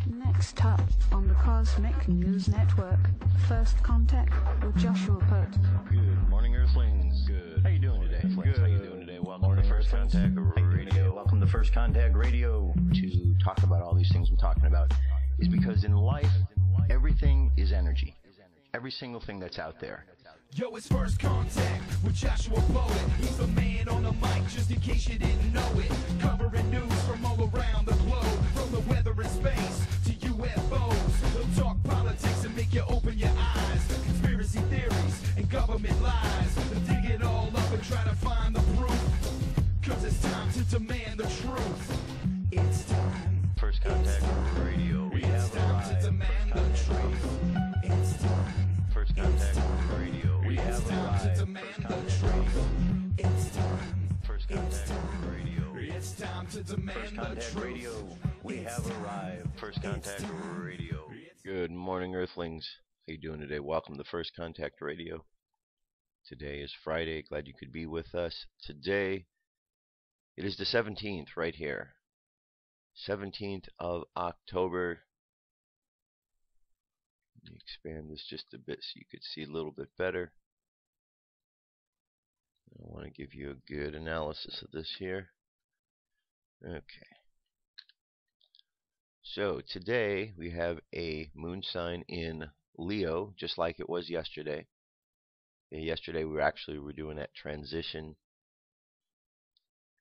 Next up on the Cosmic News Network, First Contact with Joshua Pert. Good morning, Earthlings. Good. How you doing today? Good. How you doing today? Welcome to First Contact Radio. Welcome to First Contact Radio. To talk about all these things I'm talking about is because in life, everything is energy. Every single thing that's out there. Yo, it's First Contact with Joshua Poet. He's the man on the mic, just in case you didn't know it. Covering news from all around the globe, from the weather and space to UFOs. He'll talk politics and make you open your eyes. Conspiracy theories and government lies. He'll dig it all up and try to find the proof. Cause it's time to demand the truth. It's time. First Contact Radio. We have time to demand the truth. It's time. First Contact Radio. We have time to demand the truth. It's time. First Contact Radio. It's time to demand the truth. Radio. We have arrived. First Contact Radio. Good morning, Earthlings. How you doing today? Welcome to First Contact Radio. Today is Friday. Glad you could be with us. Today, it is the 17th right here. 17th of October. Let me expand this just a bit so you could see a little bit better. I want to give you a good analysis of this here. Okay. So today we have a moon sign in Leo, just like it was yesterday. Yesterday we were doing that transition.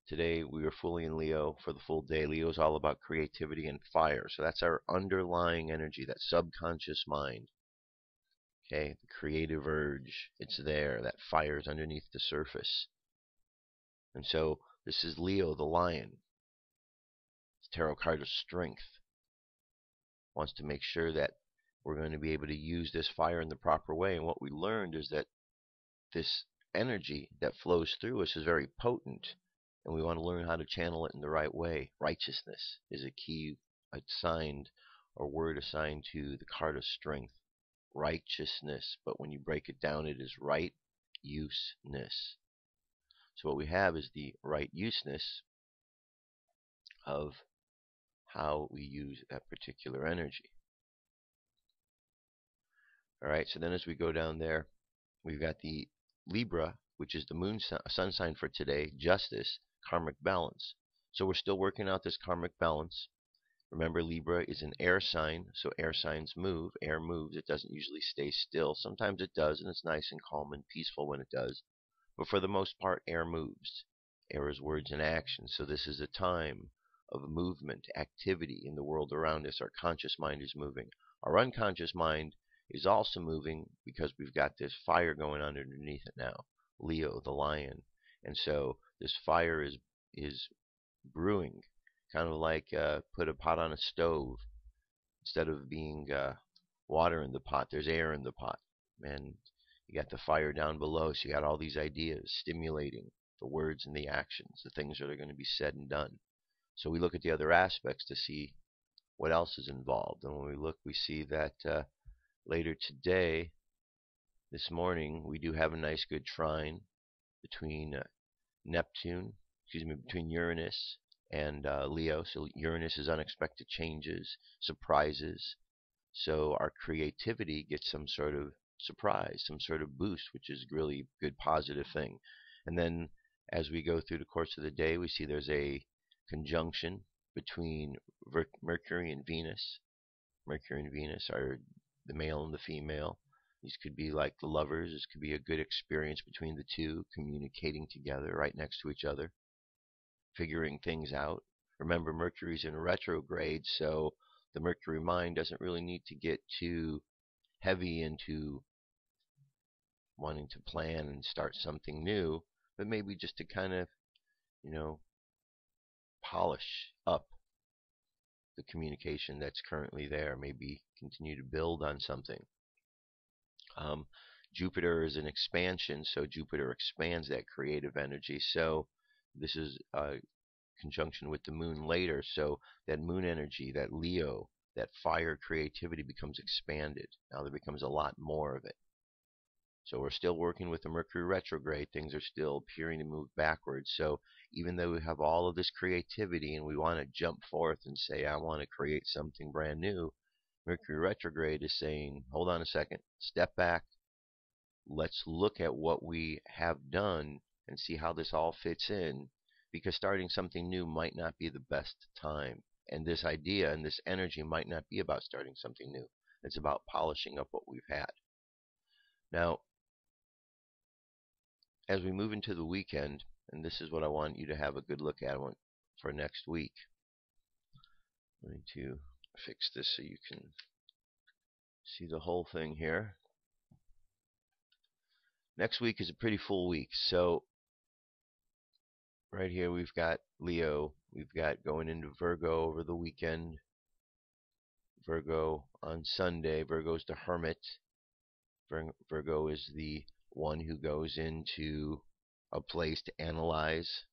Today we are fully in Leo for the full day. Leo is all about creativity and fire. So that's our underlying energy, that subconscious mind. Okay, the creative urge, it's there. That fire is underneath the surface. And so this is Leo, the lion. It's tarot card of strength. Wants to make sure that we're going to be able to use this fire in the proper way. And what we learned is that this energy that flows through us is very potent. And we want to learn how to channel it in the right way. Righteousness is a key assigned or word assigned to the card of strength. Righteousness. But when you break it down, it is right useness. So what we have is the right useness of how we use that particular energy. Alright, so then as we go down there, we've got the Libra, which is the sun sign for today, justice, karmic balance. So we're still working out this karmic balance. Remember, Libra is an air sign, so air signs move. Air moves. It doesn't usually stay still. Sometimes it does, and it's nice and calm and peaceful when it does. But for the most part, air moves. Air is words and action. So this is a time of movement, activity in the world around us. Our conscious mind is moving. Our unconscious mind is also moving because we've got this fire going on underneath it now. Leo, the lion. And so this fire is brewing, kind of like put a pot on a stove. Instead of being water in the pot, there's air in the pot. And you got the fire down below, so you got all these ideas stimulating the words and the actions, the things that are going to be said and done. So we look at the other aspects to see what else is involved. And when we look, we see that later today, this morning, we do have a nice good trine between between Uranus and Leo. So Uranus is unexpected changes, surprises. So our creativity gets some sort of surprise, some sort of boost, which is really a good positive thing. And then as we go through the course of the day, we see there's a conjunction between Mercury and Venus. Mercury and Venus are the male and the female. These could be like the lovers. This could be a good experience between the two, communicating together right next to each other, figuring things out. Remember, Mercury's in retrograde, so the Mercury mind doesn't really need to get too heavy into wanting to plan and start something new, but maybe just to kind of, polish up the communication that's currently there. Maybe continue to build on something. Jupiter is an expansion, so Jupiter expands that creative energy. So this is a conjunction with the moon later, so that moon energy, that Leo, that fire creativity becomes expanded. Now there becomes a lot more of it. So we're still working with the Mercury retrograde. Things are still appearing to move backwards. So even though we have all of this creativity and we want to jump forth and say, I want to create something brand new, Mercury retrograde is saying, hold on a second, step back. Let's look at what we have done and see how this all fits in, because starting something new might not be the best time. And this idea and this energy might not be about starting something new. It's about polishing up what we've had. Now, as we move into the weekend, and this is what I want you to have a good look at for next week. I'm going to fix this so you can see the whole thing here. Next week is a pretty full week. So right here we've got Leo. We've got going into Virgo over the weekend. Virgo on Sunday. Virgo's the hermit. Virgo is the one who goes into a place to analyze,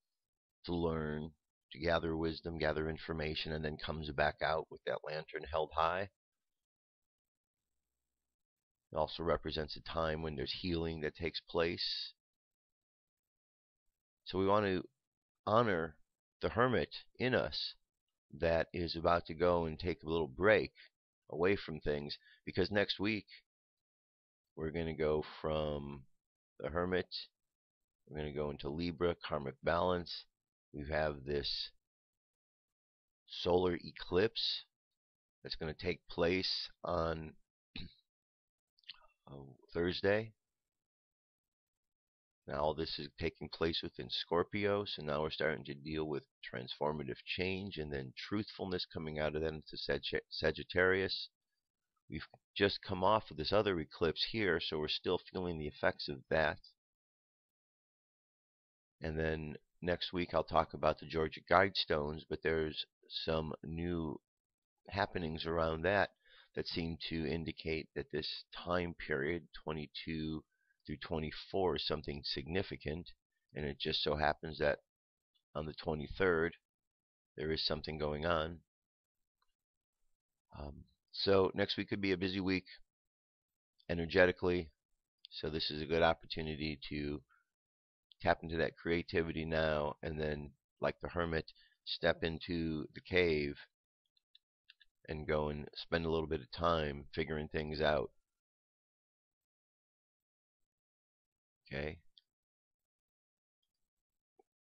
to learn, to gather wisdom, gather information, and then comes back out with that lantern held high. It also represents a time when there's healing that takes place. So we want to honor the hermit in us that is about to go and take a little break away from things, because next week we're going to go from the hermit, we're going to go into Libra, karmic balance. We have this solar eclipse that's going to take place on Thursday. Now all this is taking place within Scorpio, so now we're starting to deal with transformative change and then truthfulness coming out of that into Sagittarius. We've just come off of this other eclipse here, so we're still feeling the effects of that. And then next week I'll talk about the Georgia Guidestones, but there's some new happenings around that seem to indicate that this time period, 22 through 24, is something significant. And it just so happens that on the 23rd there is something going on. So next week could be a busy week energetically. So this is a good opportunity to tap into that creativity now, and then, like the hermit, step into the cave and go and spend a little bit of time figuring things out. Okay?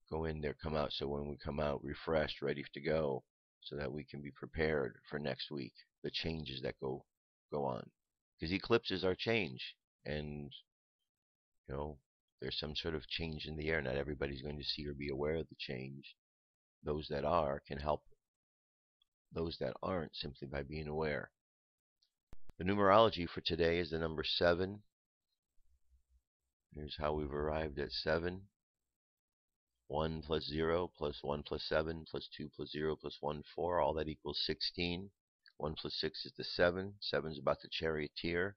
Go in there, come out, so when we come out refreshed, ready to go, so that we can be prepared for next week, the changes that go on. Because eclipses are change, and there's some sort of change in the air. Not everybody's going to see or be aware of the change. Those that are can help those that aren't simply by being aware. The numerology for today is the number 7. Here's how we've arrived at 7. 1 plus 0 plus 1 plus 7 plus 2 plus 0 plus 1, 4. All that equals 16. 1 plus 6 is the 7. 7 is about the charioteer.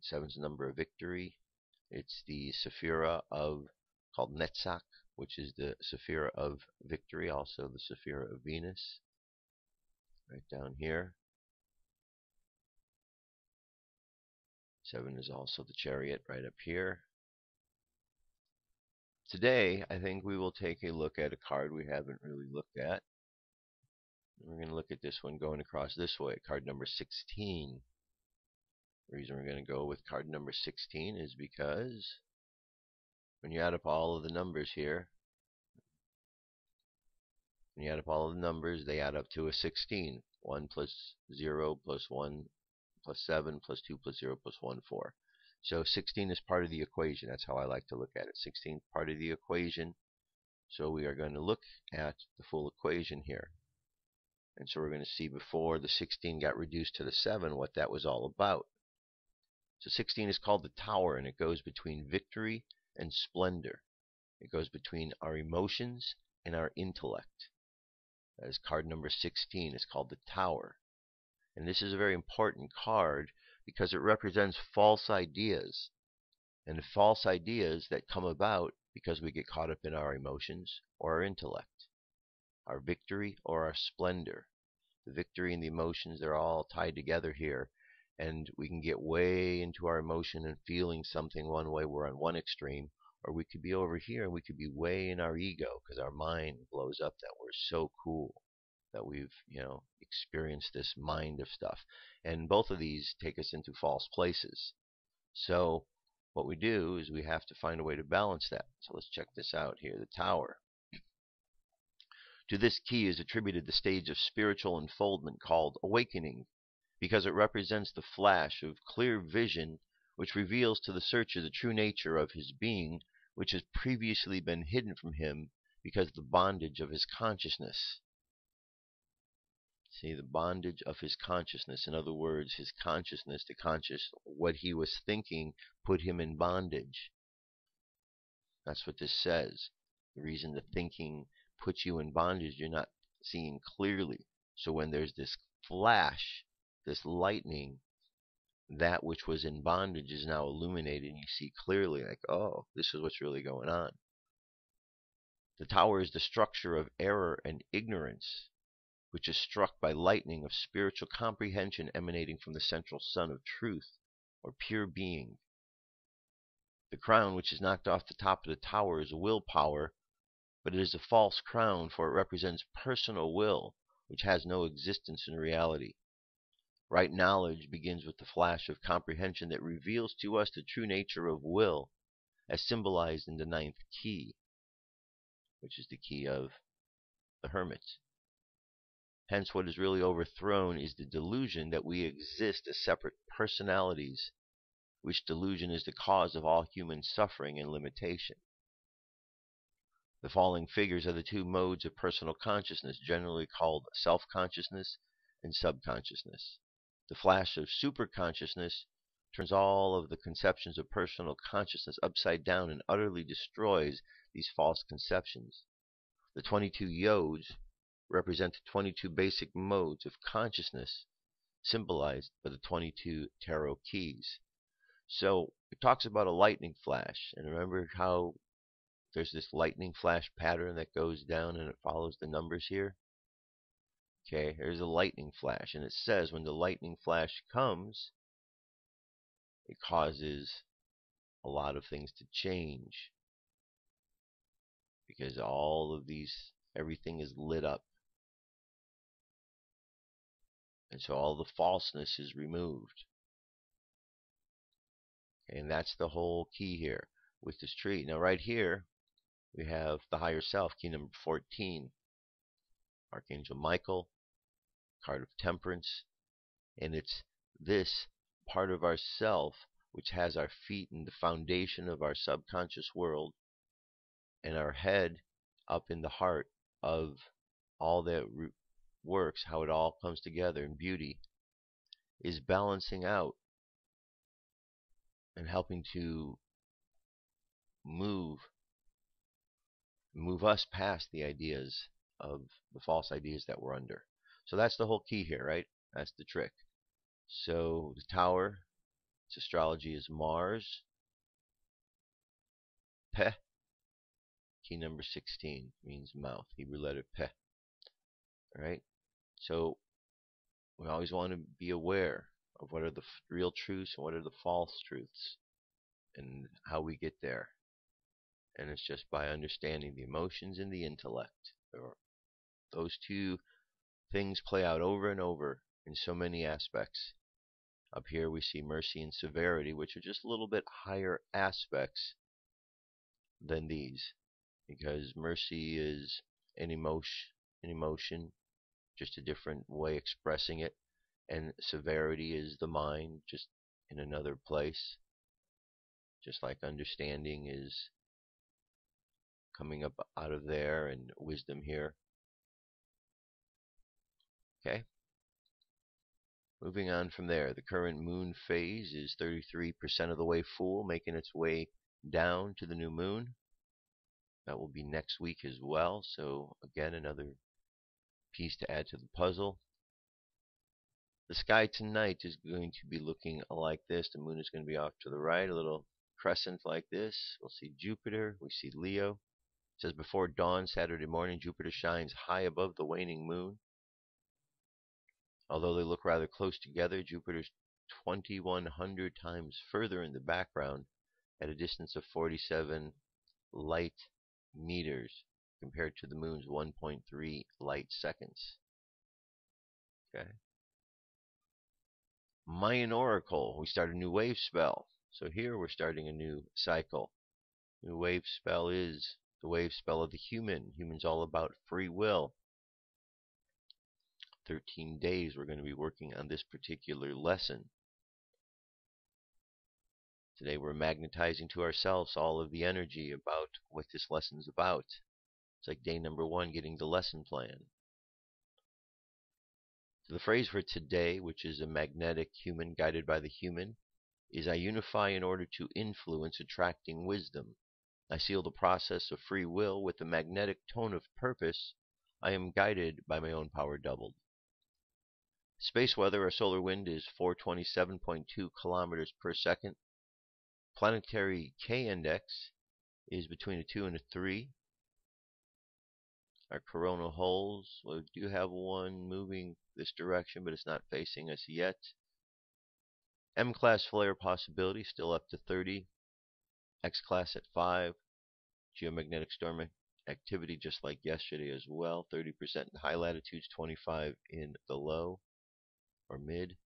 7 is the number of victory. It's the Sephira called Netzach, which is the Sephira of victory, also the Sephira of Venus. Right down here. 7 is also the chariot right up here. Today, I think we will take a look at a card we haven't really looked at. We're going to look at this one going across this way, card number 16. The reason we're going to go with card number 16 is because when you add up all of the numbers here, when you add up all of the numbers, they add up to a 16. 1 plus 0 plus 1 plus 7 plus 2 plus 0 plus 1, 4. So 16 is part of the equation. That's how I like to look at it. 16 is part of the equation. So we are going to look at the full equation here. And so we're going to see before the 16 got reduced to the 7 what that was all about. So 16 is called the Tower, and it goes between victory and splendor. It goes between our emotions and our intellect. That is card number 16. It's called the Tower. And this is a very important card because it represents false ideas. And false ideas that come about because we get caught up in our emotions or our intellect. Our victory or our splendor. The victory and the emotions, they're all tied together here. And we can get way into our emotion and feeling something one way, we're on one extreme, or we could be over here and we could be way in our ego because our mind blows up that we're so cool, that we've, experienced this mind of stuff. And both of these take us into false places. So what we do is we have to find a way to balance that. So let's check this out here. The Tower. To this key is attributed the stage of spiritual unfoldment called awakening, because it represents the flash of clear vision which reveals to the searcher the true nature of his being, which has previously been hidden from him because of the bondage of his consciousness. See, the bondage of his consciousness. In other words, his consciousness, what he was thinking, put him in bondage. That's what this says. The reason the thinking puts you in bondage, you're not seeing clearly. So when there's this flash, this lightning, that which was in bondage is now illuminated, and you see clearly, like, oh, this is what's really going on. The Tower is the structure of error and ignorance, which is struck by lightning of spiritual comprehension emanating from the central sun of truth, or pure being. The crown which is knocked off the top of the tower is willpower, but it is a false crown, for it represents personal will, which has no existence in reality. Right knowledge begins with the flash of comprehension that reveals to us the true nature of will, as symbolized in the 9th key, which is the key of the hermit. Hence, what is really overthrown is the delusion that we exist as separate personalities, which delusion is the cause of all human suffering and limitation. The following figures are the two modes of personal consciousness, generally called self-consciousness and subconsciousness. The flash of superconsciousness turns all of the conceptions of personal consciousness upside down and utterly destroys these false conceptions. The 22 yods represent the 22 basic modes of consciousness, symbolized by the 22 tarot keys. So it talks about a lightning flash, and remember how there's this lightning flash pattern that goes down and it follows the numbers here? Okay, here's a lightning flash, and it says when the lightning flash comes, it causes a lot of things to change, because everything is lit up. And so all the falseness is removed. Okay, and that's the whole key here with this tree. Now right here, we have the higher self, key number 14. Archangel Michael, card of temperance. And it's this part of ourself which has our feet in the foundation of our subconscious world, and our head up in the heart of all that works, how it all comes together in beauty, is balancing out and helping to move us past the ideas of the false ideas that we're under. So that's the whole key here, right? That's the trick. So the Tower, its astrology is Mars. Peh. Key number 16 means mouth. Hebrew letter Peh. Alright? So we always want to be aware of what are the real truths and what are the false truths, and how we get there. And it's just by understanding the emotions and the intellect. Those two things play out over and over in so many aspects. Up here we see mercy and severity, which are just a little bit higher aspects than these, because mercy is an emotion, just a different way expressing it, and severity is the mind, just in another place. Just like understanding is coming up out of there, and wisdom here. Okay. Moving on from there, the current moon phase is 33% of the way full, making its way down to the new moon. That will be next week as well. So again, another piece to add to the puzzle. The sky tonight is going to be looking like this. The moon is going to be off to the right, a little crescent like this. We'll see Jupiter. We see Leo. It says before dawn Saturday morning, Jupiter shines high above the waning moon. Although they look rather close together, Jupiter's 2,100 times further in the background at a distance of 47 light meters compared to the moon's 1.3 light seconds. Okay. Mayan Oracle, we start a new wave spell. So here we're starting a new cycle. New wave spell is the wave spell of the human. Human's all about free will. 13 days we're going to be working on this particular lesson. Today we're magnetizing to ourselves all of the energy about what this lesson's about. It's like day number 1, getting the lesson plan. So the phrase for today, which is a magnetic human guided by the human, is I unify in order to influence, attracting wisdom. I seal the process of free will with the magnetic tone of purpose. I am guided by my own power doubled. Space weather, our solar wind is 427.2 kilometers per second. Planetary K index is between a 2 and a 3. Our coronal holes, we do have one moving this direction, but it's not facing us yet. M-class flare possibility still up to 30. X-class at 5. Geomagnetic storm activity just like yesterday as well. 30% in high latitudes, 25 in the low or mid.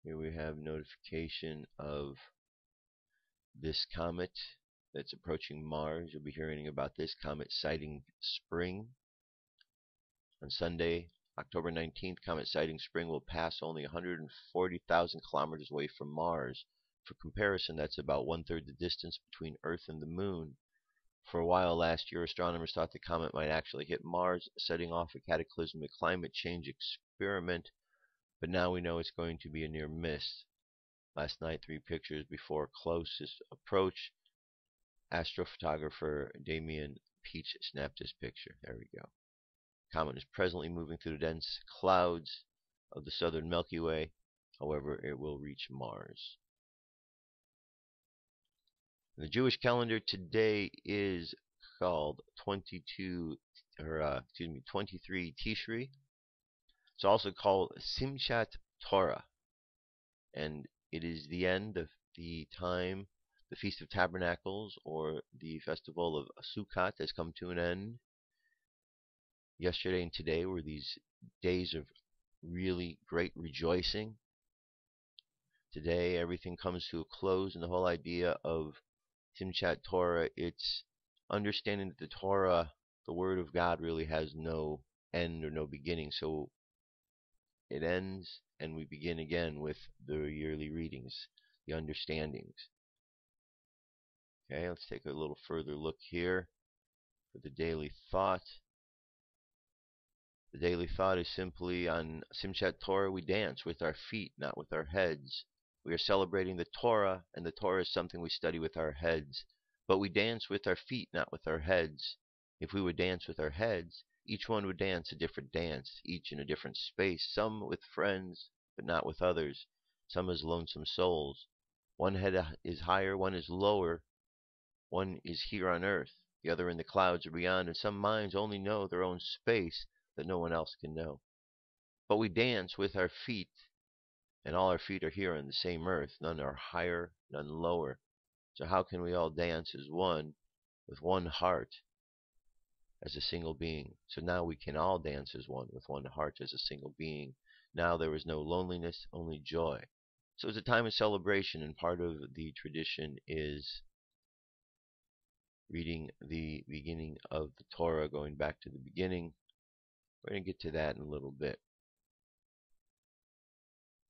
Here we have notification of this comet that's approaching Mars. You'll be hearing about this comet sighting spring. On Sunday, October 19th, comet sighting spring will pass only 140,000 kilometers away from Mars. For comparison, that's about 1/3 the distance between Earth and the Moon. For a while last year, astronomers thought the comet might actually hit Mars, setting off a cataclysmic climate change experiment, but now we know it's going to be a near miss. Last night, 3 pictures before closest approach. Astrophotographer Damien Peach snapped this picture. There we go. Comet is presently moving through the dense clouds of the southern Milky Way. However, it will reach Mars. The Jewish calendar today is called 23 Tishri. It's also called Simchat Torah, and it is the end of the time. The Feast of Tabernacles, or the Festival of Sukkot, has come to an end. Yesterday and today were these days of really great rejoicing. Today, everything comes to a close, and the whole idea of Simchat Torah, it's understanding that the Torah, the Word of God, really has no end or no beginning. So it ends, and we begin again with the yearly readings, the understandings. Okay, let's take a little further look here for the daily thought. The daily thought is simply on Simchat Torah, we dance with our feet, not with our heads. We are celebrating the Torah, and the Torah is something we study with our heads. But we dance with our feet, not with our heads. If we would dance with our heads, each one would dance a different dance, each in a different space, some with friends, but not with others, some as lonesome souls. One head is higher, one is lower, one is here on earth, the other in the clouds or beyond, and some minds only know their own space that no one else can know. But we dance with our feet, and all our feet are here on the same earth. None are higher, none lower. So how can we all dance as one, with one heart, as a single being? So now we can all dance as one, with one heart, as a single being. Now there is no loneliness, only joy. So it's a time of celebration, and part of the tradition is reading the beginning of the Torah, going back to the beginning. We're going to get to that in a little bit.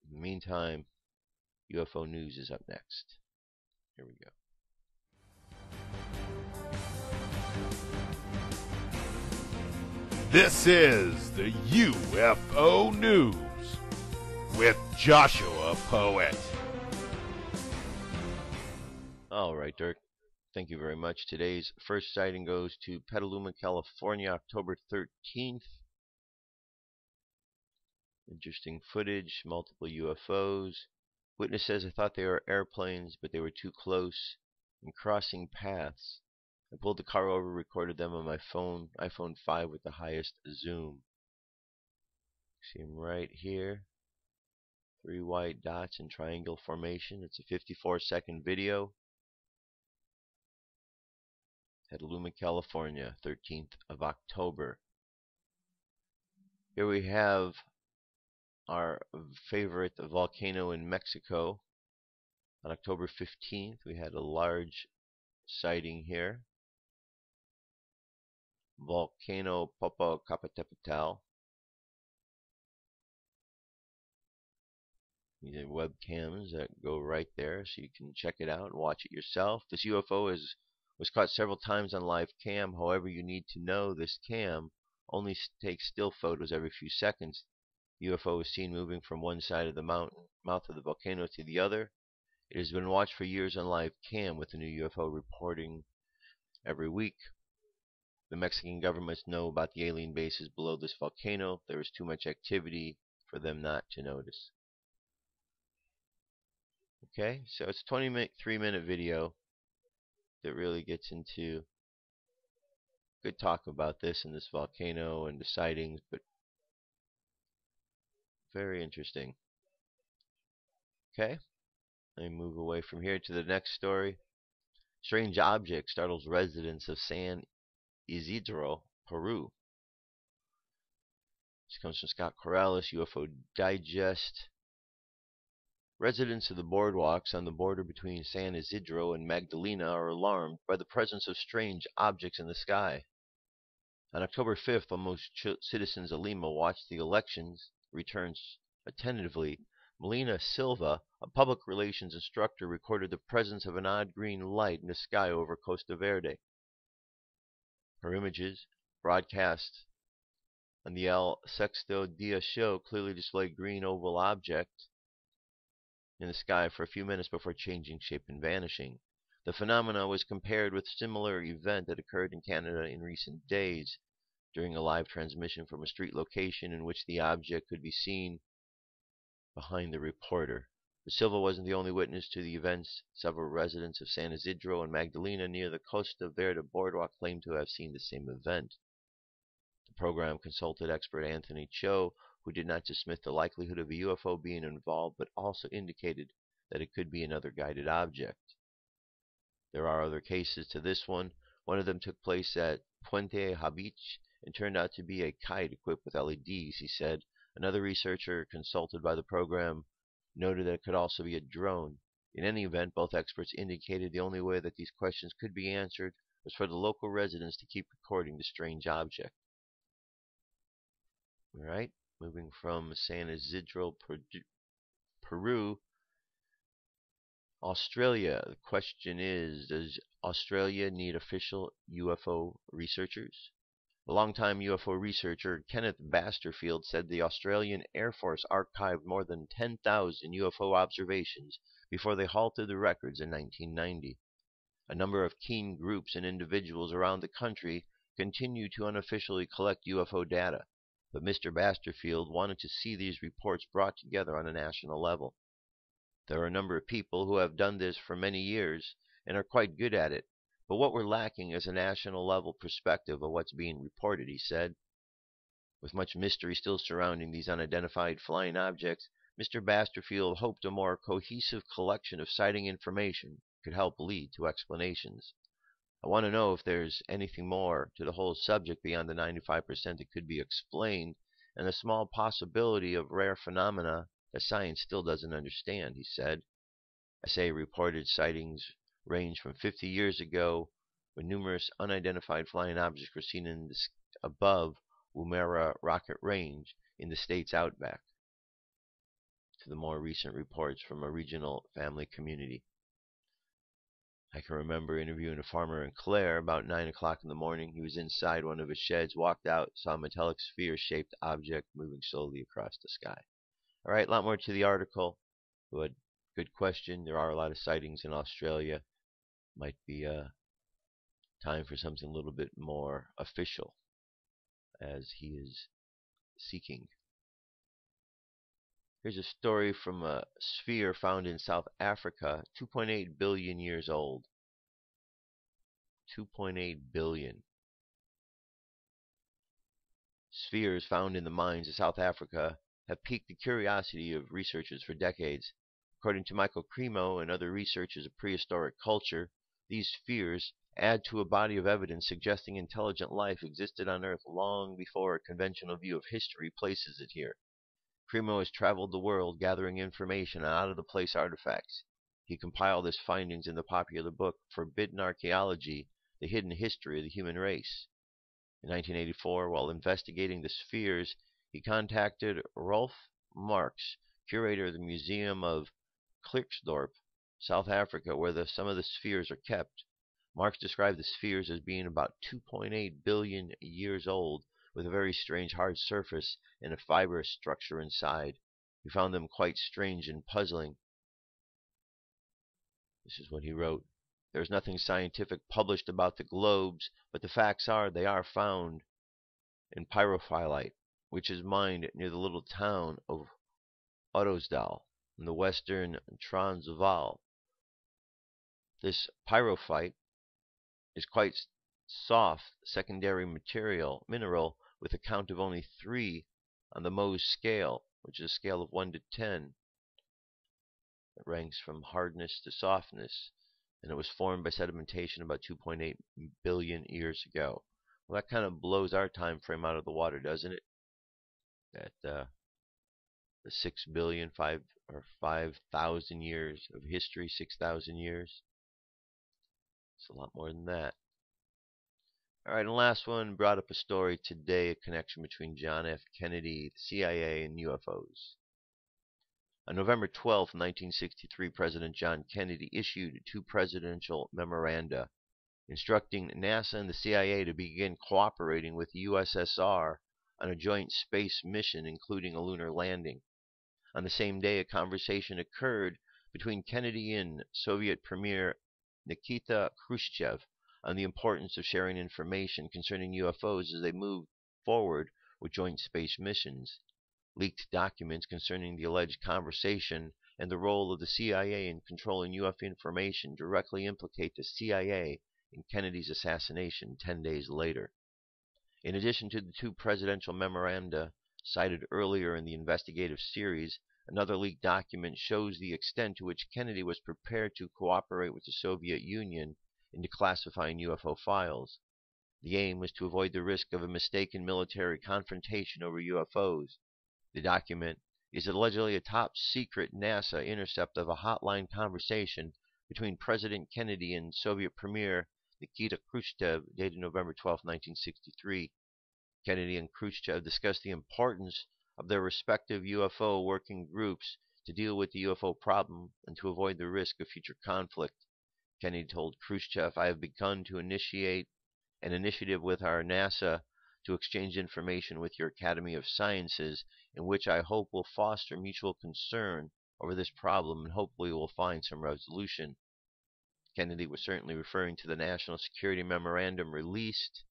In the meantime, UFO news is up next. Here we go. This is the UFO News with Joshua Poet. All right, Dirk. Thank you very much. Today's first sighting goes to Petaluma, California, October 13th. Interesting footage, multiple UFOs. Witness says, I thought they were airplanes, but they were too close and crossing paths. I pulled the car over, recorded them on my phone, iPhone 5 with the highest zoom. See them right here. 3 white dots in triangle formation. It's a 54-second video. Petaluma, California, 13th of October. Here we have our favorite volcano in Mexico. On October 15th, we had a large sighting here. Volcano Popocatépetl. These are webcams that go right there, so you can check it out and watch it yourself. This UFO was caught several times on live cam. However, you need to know this cam only takes still photos every few seconds. The UFO was seen moving from one side of the mouth of the volcano to the other. It has been watched for years on live cam, with a new UFO reporting every week. The Mexican government must know about the alien bases below this volcano. There is too much activity for them not to notice. Okay, so it's a 23-minute video that really gets into good talk about this and this volcano and the sightings, but very interesting. Okay, let me move away from here to the next story. Strange object startles residents of San Isidro, Peru. This comes from Scott Corrales, UFO Digest. Residents of the boardwalks on the border between San Isidro and Magdalena are alarmed by the presence of strange objects in the sky. On October 5th, while most citizens of Lima watched the elections returns attentively, Melina Silva, a public relations instructor, recorded the presence of an odd green light in the sky over Costa Verde. Her images, broadcast on the El Sexto Dia show, clearly displayed green oval object in the sky for a few minutes before changing shape and vanishing. The phenomena was compared with a similar event that occurred in Canada in recent days during a live transmission from a street location in which the object could be seen behind the reporter. But Silva wasn't the only witness to the events. Several residents of San Isidro and Magdalena near the Costa Verde boardwalk claimed to have seen the same event. The program consulted expert Anthony Cho, who did not dismiss the likelihood of a UFO being involved, but also indicated that it could be another guided object. There are other cases to this one. One of them took place at Puente Habich and turned out to be a kite equipped with LEDs, he said. Another researcher consulted by the program noted that it could also be a drone. In any event, both experts indicated the only way that these questions could be answered was for the local residents to keep recording the strange object. Alright, moving from San Isidro, Peru, Australia. The question is, does Australia need official UFO researchers? A longtime UFO researcher, Kenneth Basterfield, said the Australian Air Force archived more than 10,000 UFO observations before they halted the records in 1990. A number of keen groups and individuals around the country continue to unofficially collect UFO data, but Mr. Basterfield wanted to see these reports brought together on a national level. There are a number of people who have done this for many years and are quite good at it, but what we're lacking is a national level perspective of what's being reported, he said. With much mystery still surrounding these unidentified flying objects, Mr. Basterfield hoped a more cohesive collection of sighting information could help lead to explanations. I want to know if there's anything more to the whole subject beyond the 95% that could be explained, and the small possibility of rare phenomena that science still doesn't understand, he said. SA reported sightings range from 50 years ago, when numerous unidentified flying objects were seen in above Woomera Rocket Range in the state's outback, to the more recent reports from a regional family community. I can remember interviewing a farmer in Clare about 9 o'clock in the morning. He was inside one of his sheds, walked out, saw a metallic sphere-shaped object moving slowly across the sky. All right, a lot more to the article, but good question. There are a lot of sightings in Australia. Might be time for something a little bit more official, as he is seeking. Here's a story from a sphere found in South Africa, 2.8 billion years old. 2.8 billion. Spheres found in the mines of South Africa have piqued the curiosity of researchers for decades. According to Michael Cremo and other researchers of prehistoric culture, these spheres add to a body of evidence suggesting intelligent life existed on Earth long before a conventional view of history places it here. Cremo has traveled the world gathering information on out-of-the-place artifacts. He compiled his findings in the popular book Forbidden Archaeology, The Hidden History of the Human Race. In 1984, while investigating the spheres, he contacted Rolf Marx, curator of the Museum of Klerksdorp, South Africa, where some of the spheres are kept. Marx described the spheres as being about 2.8 billion years old, with a very strange hard surface and a fibrous structure inside. He found them quite strange and puzzling. This is what he wrote. There is nothing scientific published about the globes, but the facts are they are found in pyrophyllite, which is mined near the little town of Ottosdal in the western Transvaal. This pyrophyte is quite soft secondary mineral with a count of only 3 on the Mohs scale, which is a scale of 1 to 10. It ranks from hardness to softness, and it was formed by sedimentation about 2.8 billion years ago. Well, that kind of blows our time frame out of the water, doesn't it? That the 6 billion, 5,000 years of history, 6,000 years. It's a lot more than that. All right, and the last one brought up a story today, a connection between John F. Kennedy, the CIA, and UFOs. On November 12, 1963, President John Kennedy issued 2 presidential memoranda instructing NASA and the CIA to begin cooperating with the USSR on a joint space mission, including a lunar landing. On the same day, a conversation occurred between Kennedy and Soviet Premier Nikita Khrushchev on the importance of sharing information concerning UFOs as they moved forward with joint space missions. Leaked documents concerning the alleged conversation and the role of the CIA in controlling UFO information directly implicate the CIA in Kennedy's assassination 10 days later. In addition to the 2 presidential memoranda cited earlier in the investigative series, another leaked document shows the extent to which Kennedy was prepared to cooperate with the Soviet Union in declassifying UFO files. The aim was to avoid the risk of a mistaken military confrontation over UFOs. The document is allegedly a top-secret NASA intercept of a hotline conversation between President Kennedy and Soviet Premier Nikita Khrushchev, dated November 12, 1963. Kennedy and Khrushchev discussed the importance of their respective UFO working groups to deal with the UFO problem and to avoid the risk of future conflict. Kennedy told Khrushchev, "I have begun to initiate an initiative with our NASA to exchange information with your Academy of Sciences, in which I hope will foster mutual concern over this problem and hopefully will find some resolution." Kennedy was certainly referring to the National Security Memorandum released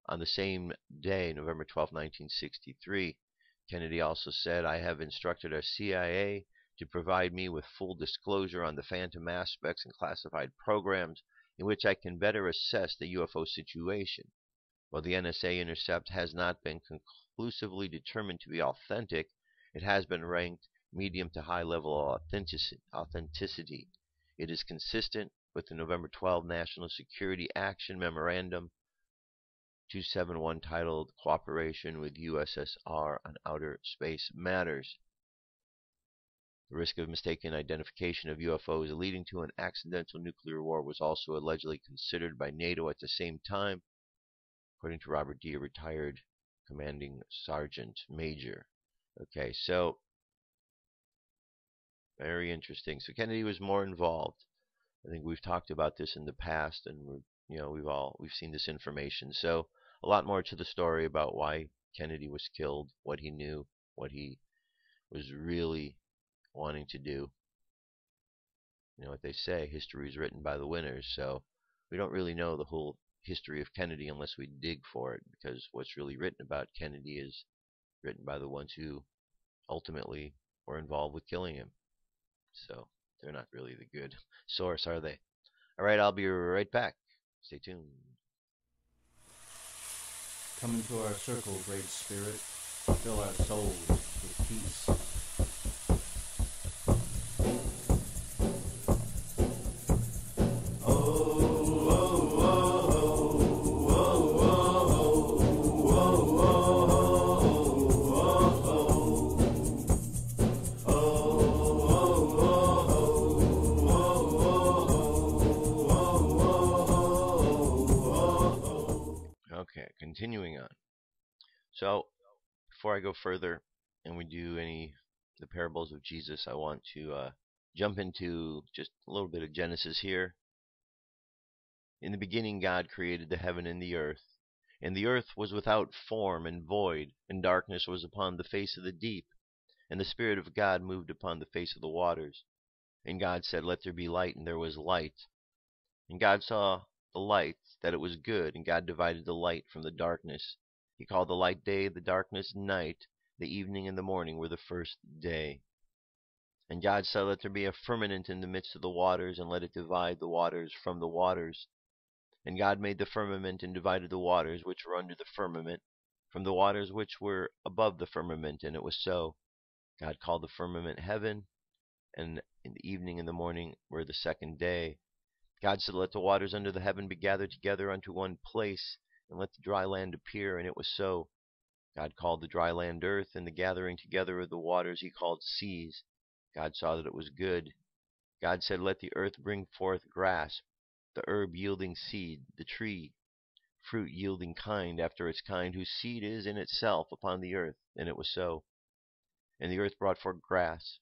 on the same day, November 12, 1963. Kennedy also said, "I have instructed our CIA to provide me with full disclosure on the phantom aspects and classified programs in which I can better assess the UFO situation. While the NSA intercept has not been conclusively determined to be authentic, it has been ranked medium to high level of authenticity. It is consistent with the November 12 National Security Action Memorandum 271 titled Cooperation with USSR on Outer Space Matters. The risk of mistaken identification of UFOs leading to an accidental nuclear war was also allegedly considered by NATO at the same time, according to Robert D., a retired commanding sergeant major. Okay, so very interesting. So Kennedy was more involved. I think we've talked about this in the past, and we've seen this information. So a lot more to the story about why Kennedy was killed, what he knew, what he was really wanting to do. You know what they say, history is written by the winners. So we don't really know the whole history of Kennedy unless we dig for it, because what's really written about Kennedy is written by the ones who ultimately were involved with killing him. So they're not really the good source, are they? All right, I'll be right back. Stay tuned. Come into our circle, Great Spirit. Fill our souls with peace. Okay, continuing on. So, before I go further and we do the parables of Jesus, I want to jump into just a little bit of Genesis here. In the beginning, God created the heaven and the earth was without form and void, and darkness was upon the face of the deep, and the Spirit of God moved upon the face of the waters. And God said, "Let there be light," and there was light. And God saw the light, that it was good, and God divided the light from the darkness. He called the light day, the darkness night. The evening and the morning were the first day. And God said, "Let there be a firmament in the midst of the waters, and let it divide the waters from the waters." And God made the firmament, and divided the waters which were under the firmament from the waters which were above the firmament, and it was so. God called the firmament heaven, and in the evening and the morning were the second day. God said, "Let the waters under the heaven be gathered together unto one place, and let the dry land appear," and it was so. God called the dry land earth, and the gathering together of the waters he called seas. God saw that it was good. God said, "Let the earth bring forth grass, the herb yielding seed, the tree, fruit yielding kind after its kind, whose seed is in itself upon the earth," and it was so. And the earth brought forth grass,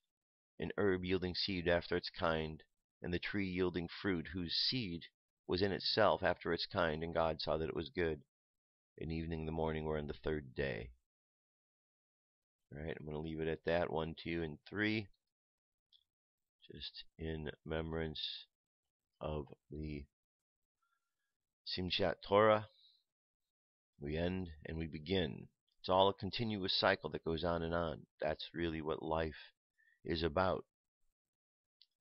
an herb yielding seed after its kind, and the tree yielding fruit, whose seed was in itself after its kind, and God saw that it was good. And evening and the morning were on the third day. All right, I'm going to leave it at that. 1, 2, and 3. Just in remembrance of the Simchat Torah. We end and we begin. It's all a continuous cycle that goes on and on. That's really what life is about.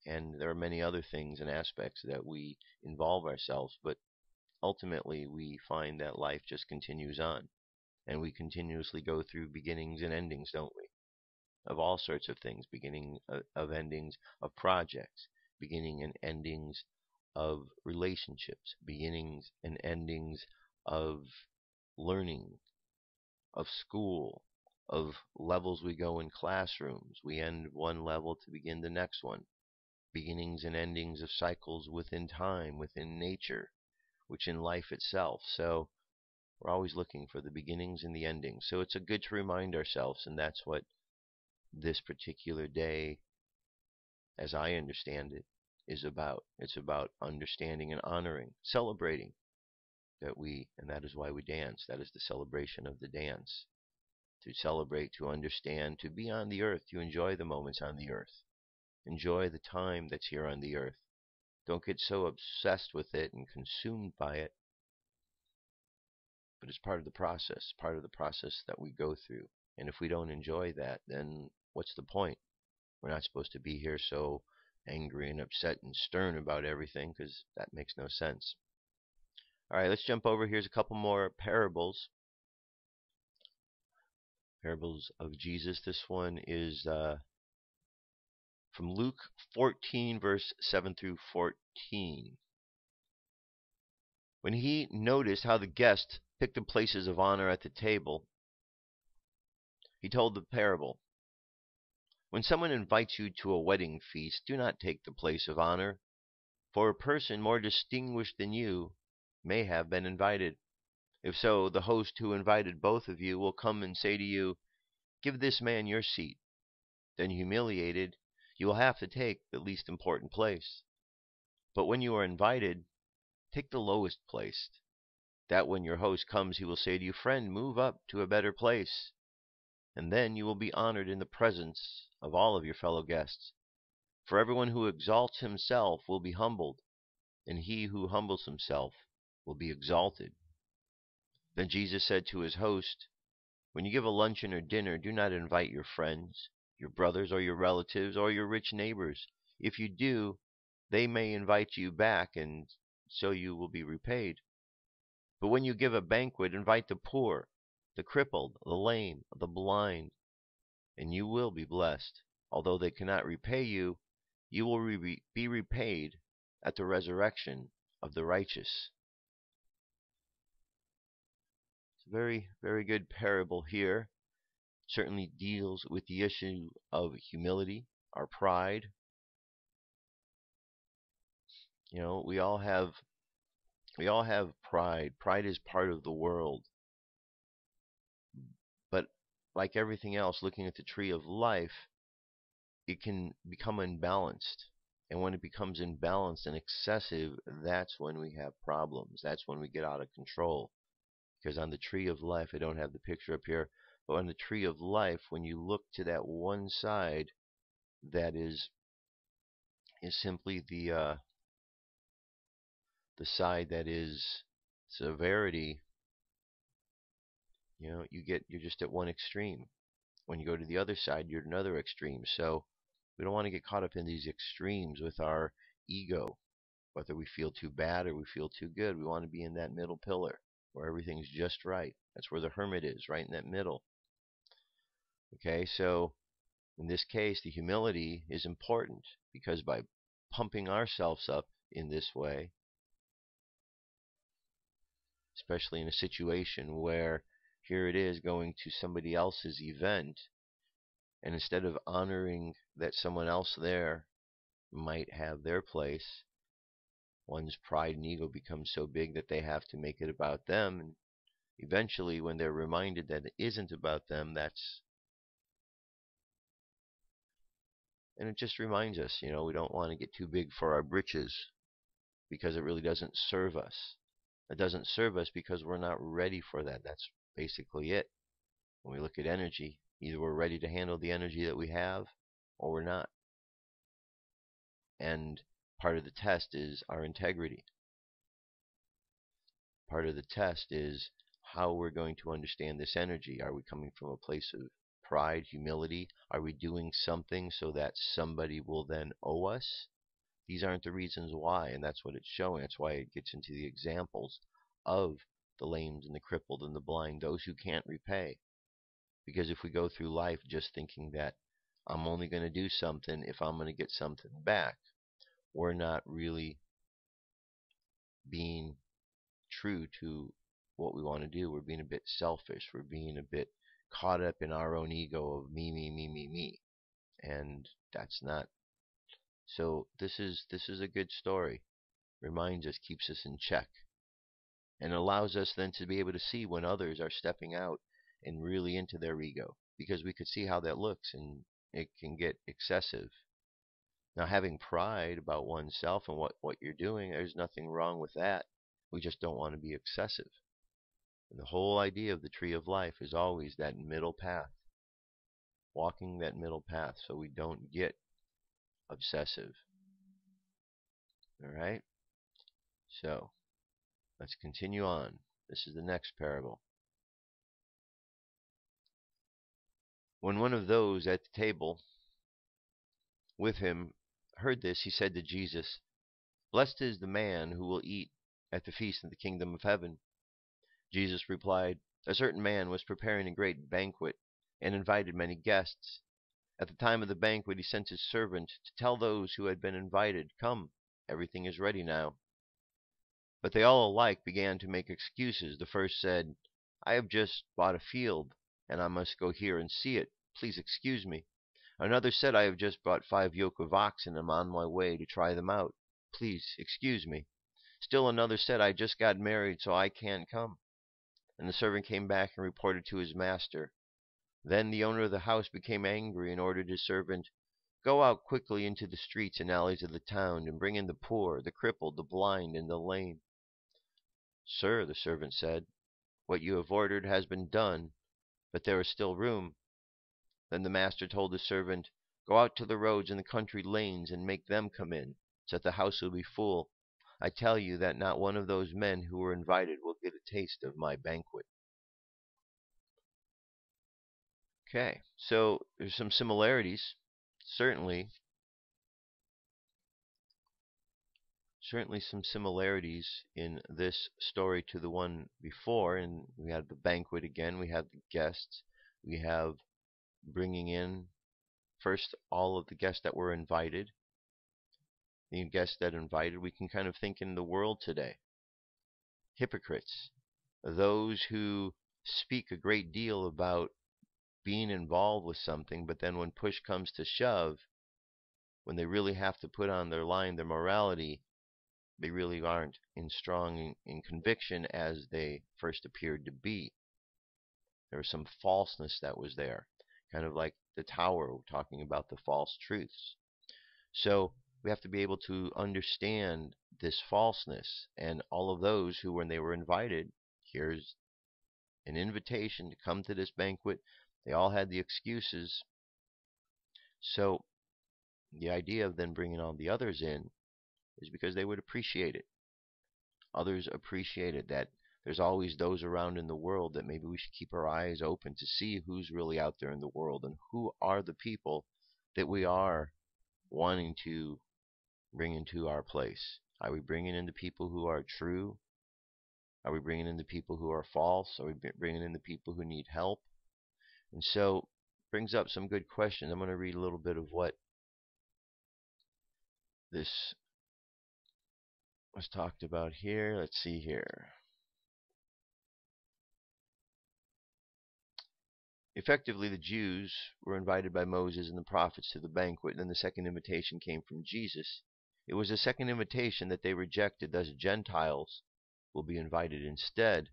And there are many other things and aspects that we involve ourselves, but ultimately we find that life just continues on. And we continuously go through beginnings and endings, don't we? Of all sorts of things. Beginning of endings of projects. Beginning and endings of relationships. Beginnings and endings of learning. Of school. Of levels we go in classrooms. We end one level to begin the next one. Beginnings and endings of cycles within time, within nature, which in life itself. So we're always looking for the beginnings and the endings. So it's good to remind ourselves, and that's what this particular day, as I understand it, is about. It's about understanding and honoring, celebrating and that is why we dance. That is the celebration of the dance. To celebrate, to understand, to be on the earth, to enjoy the moments on the earth. Enjoy the time that's here on the earth. Don't get so obsessed with it and consumed by it. But it's part of the process that we go through. And if we don't enjoy that, then what's the point? We're not supposed to be here so angry and upset and stern about everything, because that makes no sense. All right, let's jump over. Here's a couple more parables. Parables of Jesus. This one is from Luke 14, verse 7 through 14. When he noticed how the guests picked the places of honor at the table, he told the parable. When someone invites you to a wedding feast, do not take the place of honor, for a person more distinguished than you may have been invited. If so, the host who invited both of you will come and say to you, "Give this man your seat." Then, humiliated, you will have to take the least important place. But when you are invited, take the lowest place, that when your host comes he will say to you, "Friend, move up to a better place." And then you will be honored in the presence of all of your fellow guests. For everyone who exalts himself will be humbled, and he who humbles himself will be exalted. Then Jesus said to his host, "When you give a luncheon or dinner, do not invite your friends, your brothers or your relatives, or your rich neighbors. If you do, they may invite you back, and so you will be repaid. But when you give a banquet, invite the poor, the crippled, the lame, the blind, and you will be blessed. Although they cannot repay you, you will be repaid at the resurrection of the righteous. It's a very, very good parable here. Certainly deals with the issue of humility, our pride. You know, we all have pride. Pride is part of the world. But like everything else, looking at the tree of life, it can become unbalanced. And when it becomes imbalanced and excessive, that's when we have problems. That's when we get out of control. Because on the tree of life, I don't have the picture up here, but on the tree of life, when you look to that one side, that is simply the side that is severity. You know, you're just at one extreme. When you go to the other side, you're at another extreme. So we don't want to get caught up in these extremes with our ego, whether we feel too bad or we feel too good. We want to be in that middle pillar where everything's just right. That's where the hermit is, right in that middle. Okay, so in this case, the humility is important because by pumping ourselves up in this way, especially in a situation where here it is going to somebody else's event, and instead of honoring that someone else there might have their place, one's pride and ego becomes so big that they have to make it about them. And eventually, when they're reminded that it isn't about them, and it just reminds us, you know, we don't want to get too big for our britches because it really doesn't serve us. It doesn't serve us because we're not ready for that. That's basically it. When we look at energy, either we're ready to handle the energy that we have or we're not. And part of the test is our integrity. Part of the test is how we're going to understand this energy. Are we coming from a place of pride, humility? Are we doing something so that somebody will then owe us? These aren't the reasons why, and that's what it's showing. That's why it gets into the examples of the lame and the crippled and the blind, those who can't repay. Because if we go through life just thinking that I'm only going to do something if I'm going to get something back, we're not really being true to what we want to do. We're being a bit selfish. We're being a bit caught up in our own ego of me, me, me, me, me. And that's not. So this is a good story. Reminds us, keeps us in check, and allows us then to be able to see when others are stepping out and really into their ego, because we could see how that looks, and it can get excessive. Now, having pride about oneself and what you're doing, there's nothing wrong with that. We just don't want to be excessive. And the whole idea of the tree of life is always that middle path, walking that middle path so we don't get obsessive. All right? So, let's continue on. This is the next parable. When one of those at the table with him heard this, he said to Jesus, "Blessed is the man who will eat at the feast of the kingdom of heaven." Jesus replied, "A certain man was preparing a great banquet and invited many guests. At the time of the banquet, he sent his servant to tell those who had been invited, 'Come, everything is ready now.' But they all alike began to make excuses. The first said, 'I have just bought a field, and I must go here and see it. Please excuse me.' Another said, 'I have just bought 5 yoke of oxen, and am on my way to try them out. Please excuse me.' Still another said, 'I just got married, so I can't come.' And the servant came back and reported to his master. Then the owner of the house became angry and ordered his servant, 'Go out quickly into the streets and alleys of the town, and bring in the poor, the crippled, the blind, and the lame.' 'Sir,' the servant said, 'what you have ordered has been done, but there is still room.' Then the master told his servant, 'Go out to the roads and the country lanes and make them come in, so that the house will be full. I tell you that not one of those men who were invited will get a taste of my banquet.'" Okay, so there's some similarities. Certainly some similarities in this story to the one before. And we have the banquet again, we have the guests, we have bringing in first all of the guests that were invited. The guests that invited, we can kind of think in the world today. Hypocrites, those who speak a great deal about being involved with something, but then when push comes to shove, when they really have to put on their line, their morality, they really aren't strong in conviction as they first appeared to be. There was some falseness that was there, kind of like the tower, talking about the false truths. So we have to be able to understand this falseness, and all of those who, when they were invited, here's an invitation to come to this banquet, they all had the excuses. So the idea of then bringing all the others in is because they would appreciate it. Others appreciated that there's always those around in the world that maybe we should keep our eyes open to see who's really out there in the world and who are the people that we are wanting to bring into our place. Are we bringing in the people who are true? Are we bringing in the people who are false? Are we bringing in the people who need help? And so brings up some good questions. I'm going to read a little bit of what this was talked about here. Let's see here. Effectively, the Jews were invited by Moses and the prophets to the banquet, and then the second invitation came from Jesus. It was the second invitation that they rejected, thus Gentiles will be invited instead.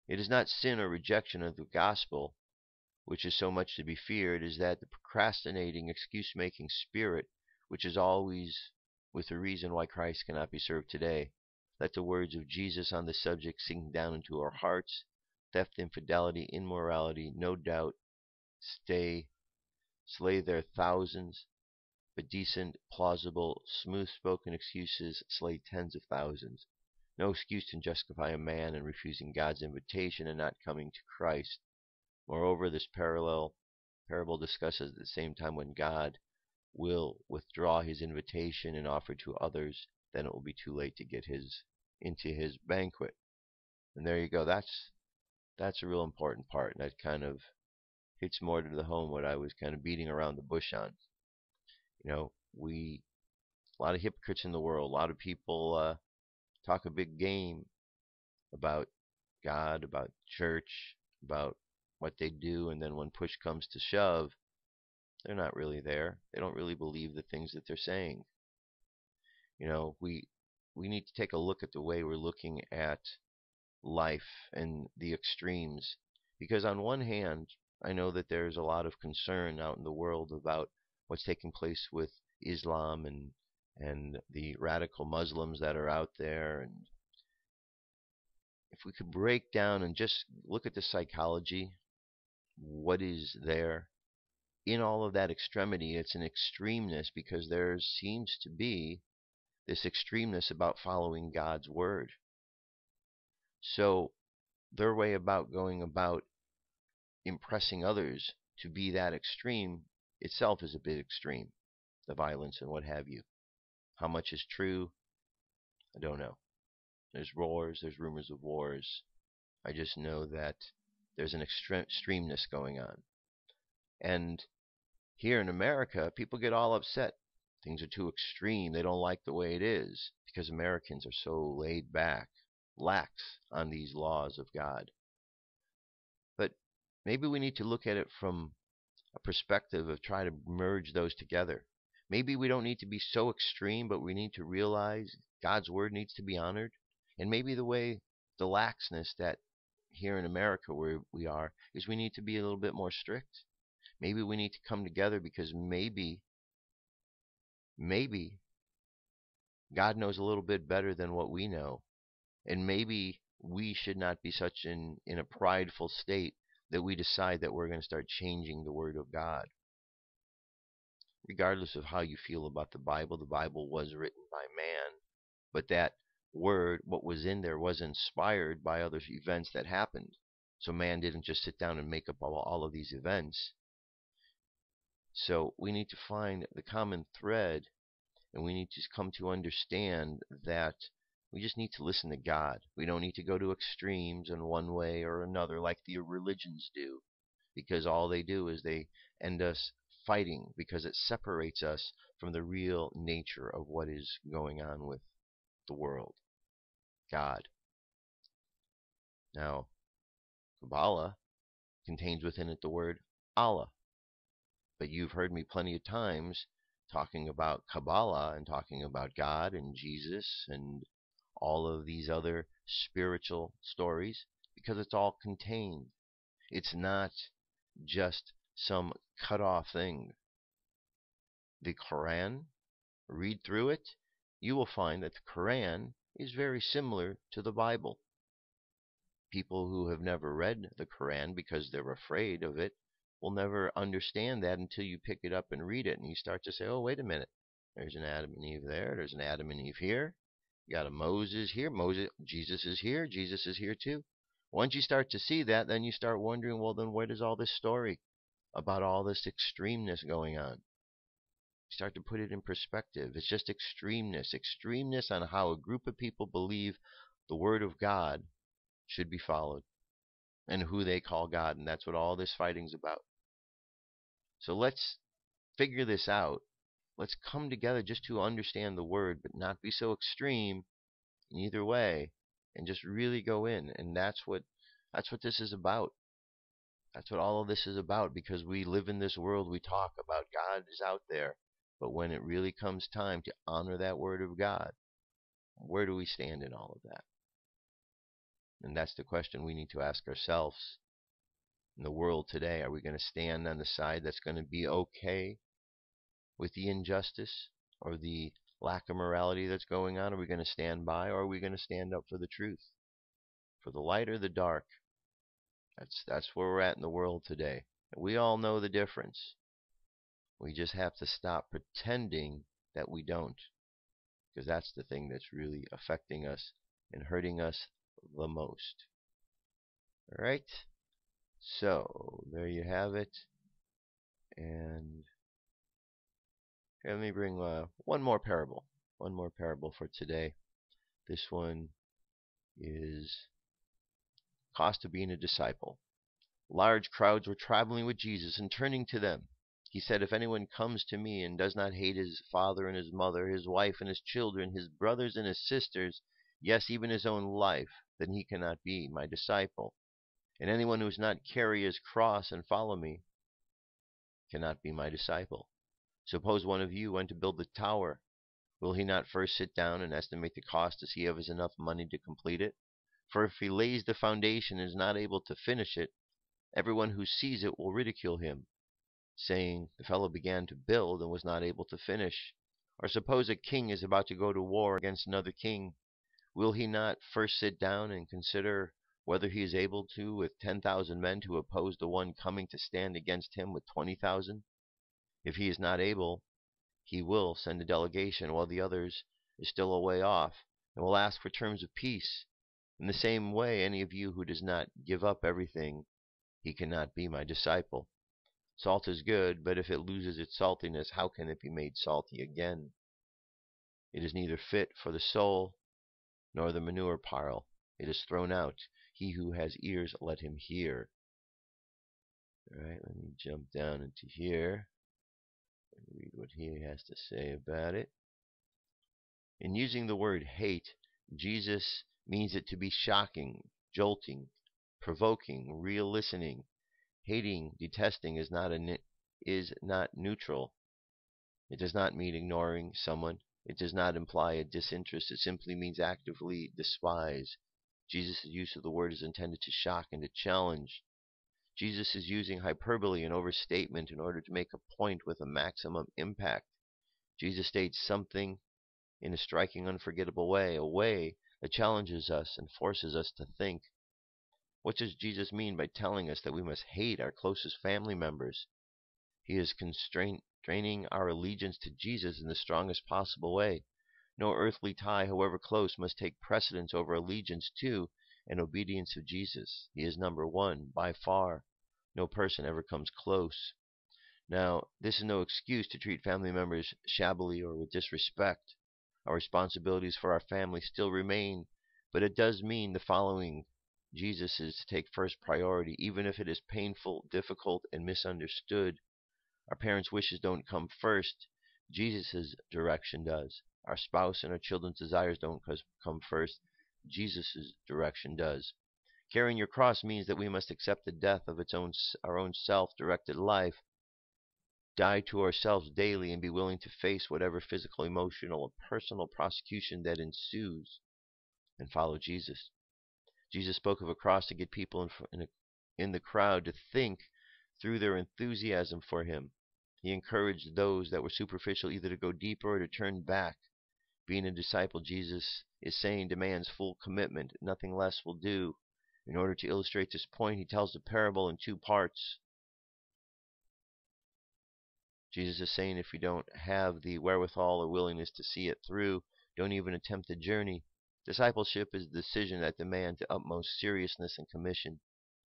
It is not sin or rejection of the gospel which is so much to be feared, is that the procrastinating, excuse-making spirit, which is always with the reason why Christ cannot be served today. Let the words of Jesus on the subject sink down into our hearts. Theft, infidelity, immorality, no doubt, slay their thousands, but decent, plausible, smooth-spoken excuses slay tens of thousands. No excuse can justify a man in refusing God's invitation and not coming to Christ. Moreover, this parable discusses at the same time when God will withdraw his invitation and offer to others, then it will be too late to get into his banquet. And there you go. That's a real important part. And that kind of hits more to the home what I was kind of beating around the bush on. You know, a lot of hypocrites in the world. A lot of people talk a big game about God, about church, about what they do, and then when push comes to shove, they're not really there. They don't really believe the things that they're saying. You know, we need to take a look at the way we're looking at life and the extremes, because on one hand, I know that there's a lot of concern out in the world about what's taking place with Islam and the radical Muslims that are out there. And if we could break down and just look at the psychology, what is there in all of that extremity, it's an extremeness because there seems to be this extremeness about following God's word. So their way about going about impressing others to be that extreme itself is a bit extreme. The violence and what have you. How much is true? I don't know. There's wars, there's rumors of wars. I just know that there's an extremeness going on. And here in America, people get all upset. Things are too extreme. They don't like the way it is because Americans are so laid back, lax on these laws of God. But maybe we need to look at it from a perspective of trying to merge those together. Maybe we don't need to be so extreme, but we need to realize God's word needs to be honored. And maybe the laxness that here in America where we are is we need to be a little bit more strict. Maybe we need to come together because maybe God knows a little bit better than what we know. And maybe we should not be such in a prideful state that we decide that we're going to start changing the word of God. Regardless of how you feel about the Bible was written by man, but that word, what was in there, was inspired by other events that happened. So man didn't just sit down and make up all of these events. So we need to find the common thread, and we need to come to understand that we just need to listen to God. We don't need to go to extremes in one way or another like the religions do, because all they do is they end us fighting, because it separates us from the real nature of what is going on with the world, God. Now, Kabbalah contains within it the word Allah. But you've heard me plenty of times talking about Kabbalah and talking about God and Jesus and all of these other spiritual stories, because it's all contained. It's not just some cut off thing. The Quran, read through it, you will find that the Quran is very similar to the Bible. People who have never read the Quran because they're afraid of it will never understand that until you pick it up and read it, and you start to say, oh, wait a minute. There's an Adam and Eve there. There's an Adam and Eve here. You got a Moses here. Jesus is here. Jesus is here too. Once you start to see that, then you start wondering, well, then where does all this story about all this extremeness going on? You start to put it in perspective. It's just extremeness on how a group of people believe the Word of God should be followed and who they call God. And that's what all this fighting's about. So let's figure this out. Let's come together just to understand the Word, but not be so extreme in either way, and just really go in. And that's what this is about. That's what all of this is about, because we live in this world. We talk about God is out there, but when it really comes time to honor that Word of God, where do we stand in all of that? And that's the question we need to ask ourselves in the world today. Are we going to stand on the side that's going to be okay with the injustice or the lack of morality that's going on? Are we going to stand by, or are we going to stand up for the truth, for the light or the dark? That's where we're at in the world today. We all know the difference. We just have to stop pretending that we don't, because that's the thing that's really affecting us and hurting us the most. All right, so there you have it. And here, let me bring one more parable for today. This one is cost of being a disciple. Large crowds were traveling with Jesus, and turning to them, he said, if anyone comes to me and does not hate his father and his mother, his wife and his children, his brothers and his sisters, yes, even his own life, then he cannot be my disciple. And anyone who does not carry his cross and follow me cannot be my disciple. Suppose one of you went to build a tower. Will he not first sit down and estimate the cost to see if he has enough money to complete it? For if he lays the foundation and is not able to finish it, everyone who sees it will ridicule him, saying, the fellow began to build and was not able to finish. Or suppose a king is about to go to war against another king. Will he not first sit down and consider whether he is able to, with 10,000 men, to oppose the one coming to stand against him with 20,000? If he is not able, he will send a delegation while the others is still a way off, and will ask for terms of peace. In the same way, any of you who does not give up everything, he cannot be my disciple. Salt is good, but if it loses its saltiness, how can it be made salty again? It is neither fit for the soul nor the manure pile. It is thrown out. He who has ears, let him hear. All right, let me jump down into here and read what he has to say about it. In using the word hate, Jesus means it to be shocking, jolting, provoking, real listening. Hating, detesting is not neutral. It does not mean ignoring someone. It does not imply a disinterest. It simply means actively despise. Jesus' use of the word is intended to shock and to challenge. Jesus is using hyperbole and overstatement in order to make a point with a maximum impact. Jesus states something in a striking, unforgettable way, a way that challenges us and forces us to think. What does Jesus mean by telling us that we must hate our closest family members? He is constraining our allegiance to Jesus in the strongest possible way. No earthly tie, however close, must take precedence over allegiance to and obedience to Jesus. He is number one, by far. No person ever comes close. Now, this is no excuse to treat family members shabbily or with disrespect. Our responsibilities for our family still remain, but it does mean the following Jesus is to take first priority, even if it is painful, difficult, and misunderstood. Our parents' wishes don't come first. Jesus' direction does. Our spouse and our children's desires don't come first. Jesus' direction does. Carrying your cross means that we must accept the death of our own self-directed life, die to ourselves daily, and be willing to face whatever physical, emotional, or personal prosecution that ensues, and follow Jesus. Jesus spoke of a cross to get people in the crowd to think through their enthusiasm for him. He encouraged those that were superficial either to go deeper or to turn back. Being a disciple, Jesus is saying, demands full commitment. Nothing less will do. In order to illustrate this point, he tells the parable in two parts. Jesus is saying if you don't have the wherewithal or willingness to see it through, don't even attempt the journey. Discipleship is a decision that demands the utmost seriousness and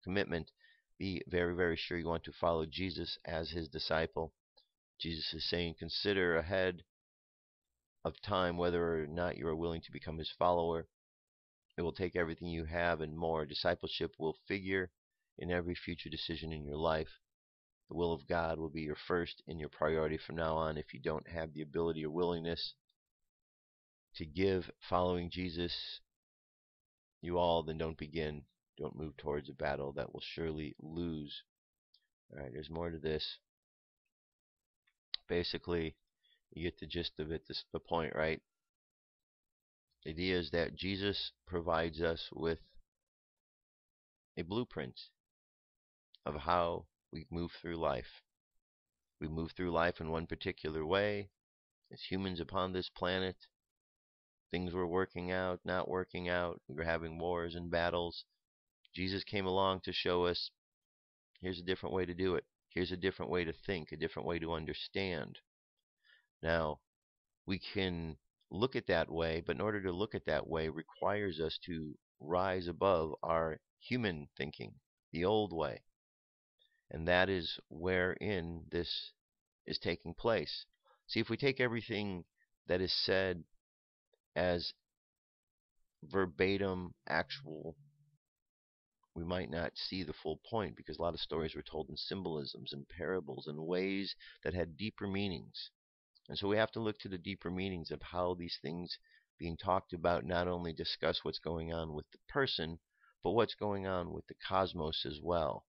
commitment. Be very, very sure you want to follow Jesus as his disciple. Jesus is saying consider ahead of time whether or not you are willing to become his follower. It will take everything you have and more. Discipleship will figure in every future decision in your life. The will of God will be your first and your priority from now on. If you don't have the ability or willingness to give following Jesus then don't begin. Don't move towards a battle that will surely lose. Alright, there's more to this. Basically, you get the gist of it, the point, right? The idea is that Jesus provides us with a blueprint of how we move through life. We move through life in one particular way. As humans upon this planet, things were working out, not working out. We were having wars and battles. Jesus came along to show us, here's a different way to do it. Here's a different way to think, a different way to understand. Now, we can look at that way, but in order to look at that way requires us to rise above our human thinking, the old way. And that is wherein this is taking place. See, if we take everything that is said as verbatim, actual, we might not see the full point, because a lot of stories were told in symbolisms and parables and ways that had deeper meanings. And so we have to look to the deeper meanings of how these things being talked about not only discuss what's going on with the person, but what's going on with the cosmos as well.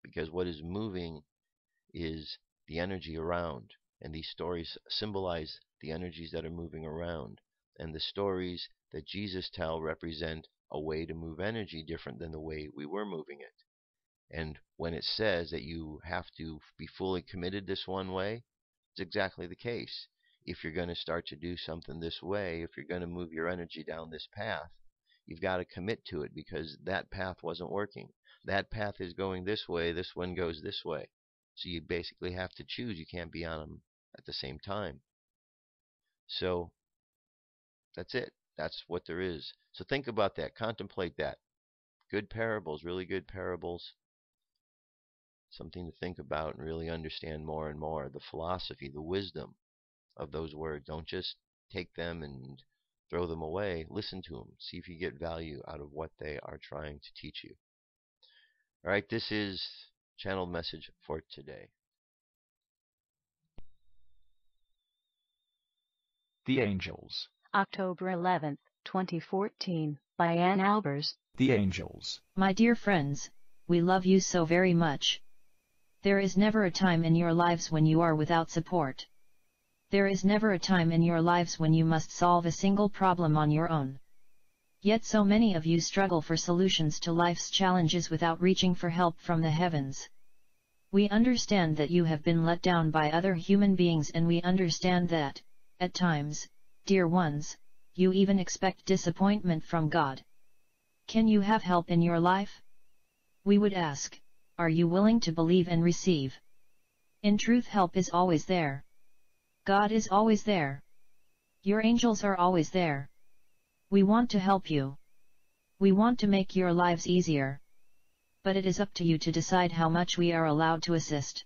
Because what is moving is the energy around, and these stories symbolize the energies that are moving around. And the stories that Jesus tells represent a way to move energy different than the way we were moving it. And when it says that you have to be fully committed this one way, it's exactly the case. If you're going to start to do something this way, if you're going to move your energy down this path, you've got to commit to it, because that path wasn't working. That path is going this way, this one goes this way. So you basically have to choose. You can't be on them at the same time. So that's it. That's what there is. So think about that. Contemplate that. Good parables, really good parables. Something to think about and really understand more and more. The philosophy, the wisdom of those words. Don't just take them and throw them away. Listen to them. See if you get value out of what they are trying to teach you. All right, this is channeled message for today. The Angels. October 11th, 2014, by Ann Albers. The Angels. My dear friends, we love you so very much. There is never a time in your lives when you are without support. There is never a time in your lives when you must solve a single problem on your own. Yet so many of you struggle for solutions to life's challenges without reaching for help from the heavens. We understand that you have been let down by other human beings, and we understand that, at times, dear ones, you even expect disappointment from God. Can you have help in your life? We would ask, are you willing to believe and receive? In truth, help is always there. God is always there. Your angels are always there. We want to help you. We want to make your lives easier. But it is up to you to decide how much we are allowed to assist.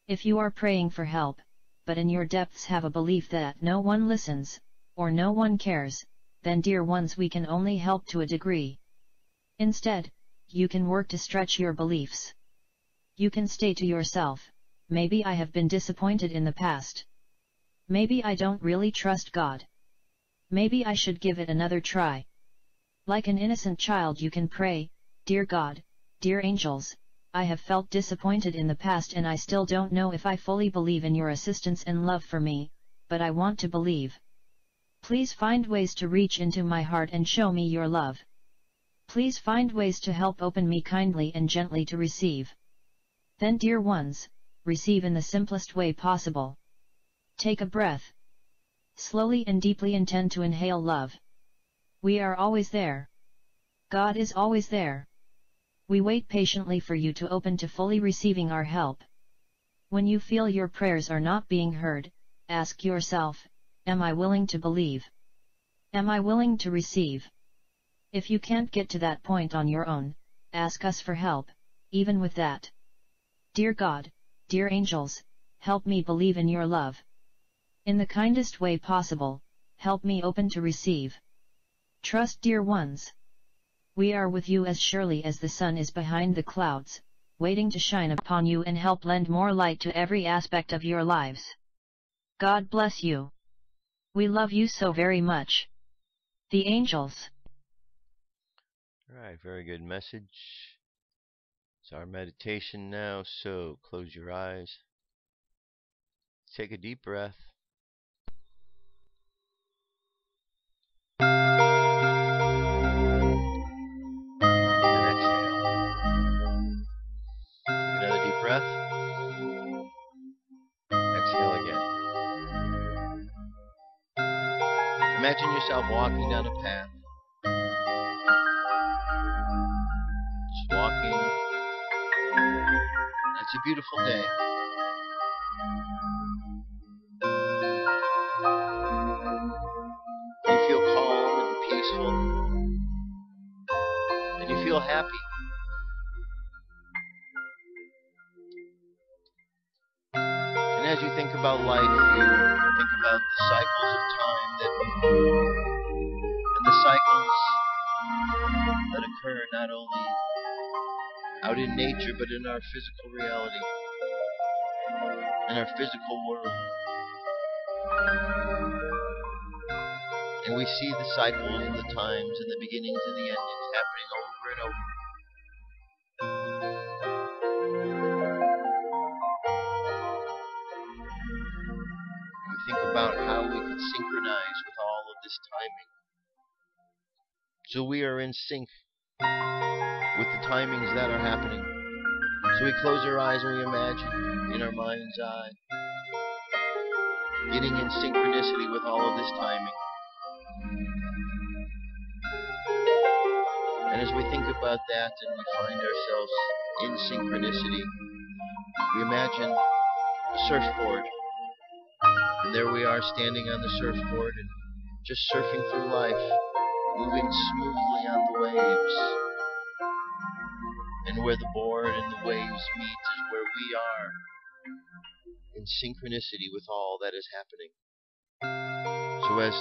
If you are praying for help, but in your depths have a belief that no one listens, or no one cares, then dear ones, we can only help to a degree. Instead, you can work to stretch your beliefs. You can say to yourself, maybe I have been disappointed in the past. Maybe I don't really trust God. Maybe I should give it another try. Like an innocent child you can pray, Dear God, dear angels, I have felt disappointed in the past and I still don't know if I fully believe in your assistance and love for me, but I want to believe. Please find ways to reach into my heart and show me your love. Please find ways to help open me kindly and gently to receive. Then, dear ones, receive in the simplest way possible. Take a breath. Slowly and deeply intend to inhale love. We are always there. God is always there. We wait patiently for you to open to fully receiving our help. When you feel your prayers are not being heard, ask yourself, am I willing to believe? Am I willing to receive? If you can't get to that point on your own, ask us for help, even with that. Dear God, dear angels, help me believe in your love. In the kindest way possible, help me open to receive. Trust, dear ones. We are with you as surely as the sun is behind the clouds, waiting to shine upon you and help lend more light to every aspect of your lives. God bless you. We love you so very much. The angels. Alright, very good message. It's our meditation now, so close your eyes. Take a deep breath. And exhale. Take another deep breath. Exhale again. Imagine yourself walking down a path. Just walking. It's a beautiful day. You feel calm and peaceful. And you feel happy. And as you think about life, you think about the cycles of time and the cycles that occur not only out in nature, but in our physical reality, in our physical world. And we see the cycles and the times and the beginnings and the endings happening over and over. And we think about how we could synchronize with all of this timing. So we are in sync with the timings that are happening. So we close our eyes and we imagine in our mind's eye getting in synchronicity with all of this timing. And as we think about that and we find ourselves in synchronicity, we imagine a surfboard. And there we are standing on the surfboard and just surfing through life, moving smoothly on the waves. And where the board and the waves meet is where we are, in synchronicity with all that is happening. So as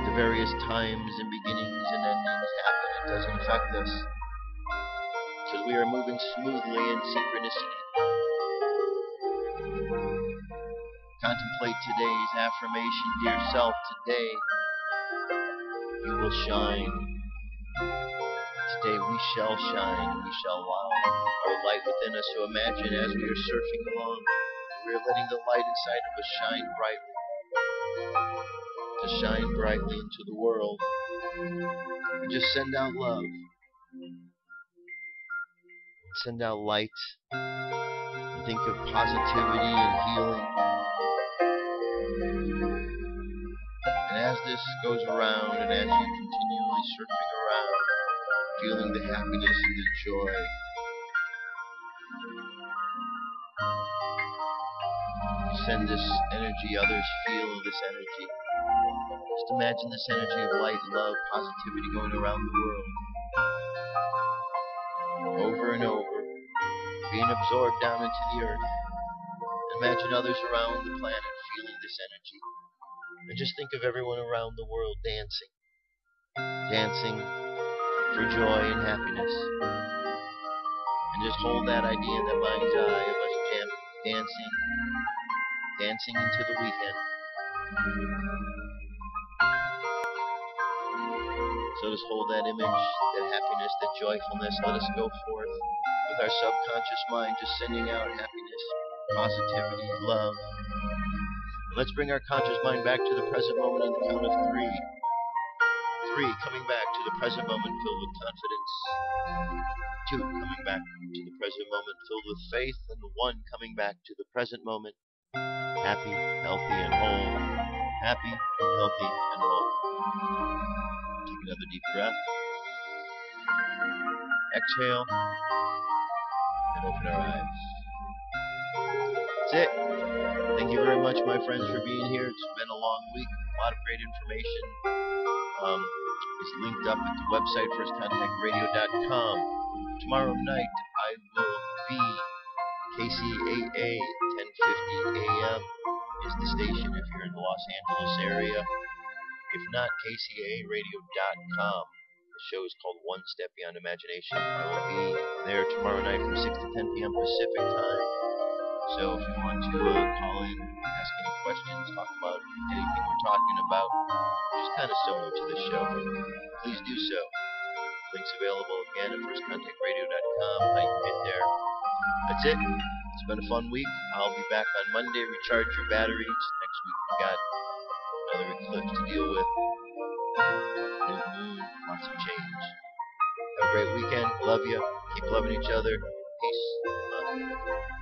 the various times and beginnings and endings happen, it doesn't affect us. So we are moving smoothly in synchronicity. Contemplate today's affirmation. Dear self, today you will shine. Today we shall shine, and we shall allow our light within us. So imagine as we are surfing along, we are letting the light inside of us shine brightly. To shine brightly into the world. And just send out love. Send out light. And think of positivity and healing. And as this goes around, and as you continually surfing around, feeling the happiness and the joy, send this energy, others feel this energy. Just imagine this energy of light, love, positivity going around the world. Over and over, being absorbed down into the earth. Imagine others around the planet feeling this energy. And just think of everyone around the world dancing. Dancing, for joy and happiness. And just hold that idea in the mind's eye of us dancing into the weekend. So just hold that image, that happiness, that joyfulness. Let us go forth with our subconscious mind, just sending out happiness, positivity, love. And let's bring our conscious mind back to the present moment on the count of three. 3, coming back to the present moment filled with confidence. 2, coming back to the present moment filled with faith. And 1, coming back to the present moment happy, healthy, and whole. Happy, healthy, and whole. Take another deep breath. Exhale. And open our eyes. That's it. Thank you very much, my friends, for being here. It's been a long week. A lot of great information. Is linked up at the website firstcontactradio.com. Tomorrow night I will be KCAA 1050 AM is the station if you're in the Los Angeles area. If not, KCAAradio.com. The show is called One Step Beyond Imagination. I will be there tomorrow night from 6 to 10 p.m. Pacific time. So if you want to call in, ask any questions, talk about anything we're talking about, just kind of similar to this show, please do so. Links available again at firstcontactradio.com. How you can get there. That's it. It's been a fun week. I'll be back on Monday. Recharge your batteries. Next week we got another eclipse to deal with. New moon. Lots of change. Have a great weekend. Love you. Keep loving each other. Peace. Love.